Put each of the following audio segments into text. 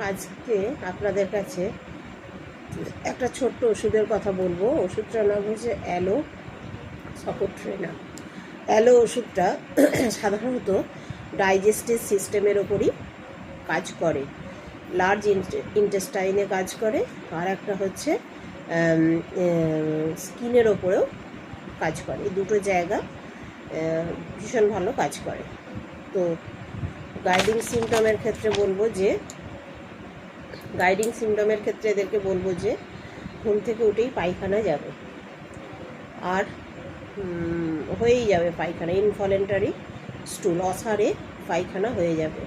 আজকে আপনাদের কাছে একটা ছোট্ট ওষুধের কথা বলবো। ওষুধটার নাম হচ্ছে অ্যালো সকোট্রেনা। অ্যালো ওষুধটা সাধারণত ডাইজেস্টিভ সিস্টেমের ওপরই কাজ করে, লার্জ ইন্টেস্টাইনে কাজ করে, আর একটা হচ্ছে স্কিনের ওপরেও কাজ করে। এই দুটো জায়গা ভীষণ ভালো কাজ করে। তো গাইডিং সিমটমের ক্ষেত্রে এদেরকে বলবো যে ঘুম থেকে উঠেই পায়খানা যাবে, আর হয়েই যাবে পায়খানা, ইনভলেন্টারি স্টুল, অসারে পায়খানা হয়ে যাবে।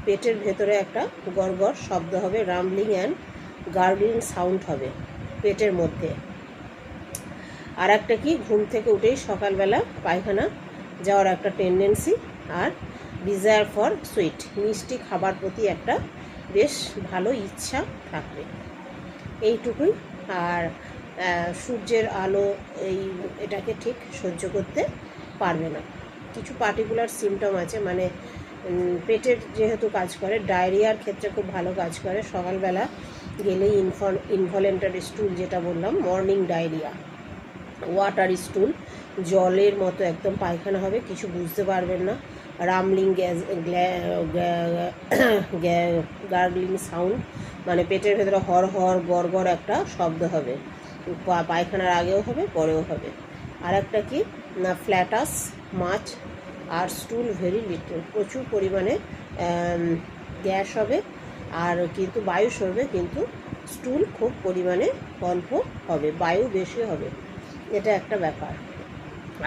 পেটের ভেতরে একটা গড়গড় শব্দ হবে, রামব্লিং অ্যান্ড গার্গলিং সাউন্ড হবে পেটের মধ্যে। আর একটা কি, ঘুম থেকে উঠেই সকালবেলা পায়খানা যাওয়ার একটা টেন্ডেন্সি, আর ডিজায়ার ফর সুইট, মিষ্টি খাবার প্রতি একটা বেশ ভালো ইচ্ছা থাকবে, এইটুকুই। আর সূর্যের আলো এটাকে ঠিক সহ্য করতে পারবে না। কিছু পার্টিকুলার সিমটম আছে, মানে পেটের যেহেতু কাজ করে, ডায়রিয়ার ক্ষেত্রে খুব ভালো কাজ করে। সকালবেলা গেলেই ইনভলেন্টারি স্টুল, যেটা বললাম, মর্নিং ডায়রিয়া, ওয়াটার স্টুল, জলের মতো একদম পায়খানা হবে, কিছু বুঝতে পারবেন না, রামলিং গার্গলিং সাউন্ড, মানে পেটের ভেতরে হর হর গড় একটা শব্দ হবে, পায়খানার আগেও হবে পরেও হবে। আর একটা কি না, ফ্ল্যাটাস মাছ, আর স্টুল ভেরি লিটল, প্রচুর পরিমাণে গ্যাস হবে, আর কিন্তু বায়ু সরবে, কিন্তু স্টুল খুব পরিমাণে অল্প হবে, বায়ু বেশি হবে, এটা একটা ব্যাপার।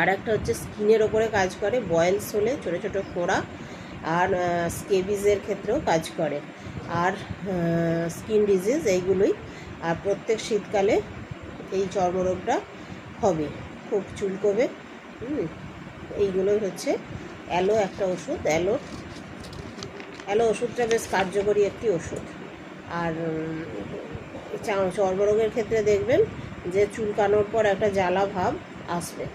আর একটা হচ্ছে স্কিনের ওপরে কাজ করে, বয়েলস হলে ছোটো ছোটো ফোড়া, আর স্কেবিজের ক্ষেত্রেও কাজ করে, আর স্কিন ডিজিজ, এইগুলোই। আর প্রত্যেক শীতকালে এই চর্মরোগটা হবে, খুব চুলকবে। এইগুলোই হচ্ছে অ্যালো একটা ওষুধ। অ্যালো ওষুধটা বেশ কার্যকরী একটি ওষুধ। আর চর্মরোগের ক্ষেত্রে দেখবেন যে চুলকানোর পর একটা জ্বালা ভাব আসবে,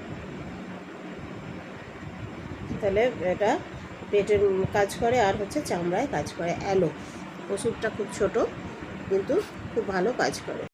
তাহলে এটা পেটের কাজ করে, আর হচ্ছে চামড়ায় কাজ করে। অ্যালো ওষুধটা খুব ছোট, কিন্তু খুব ভালো কাজ করে।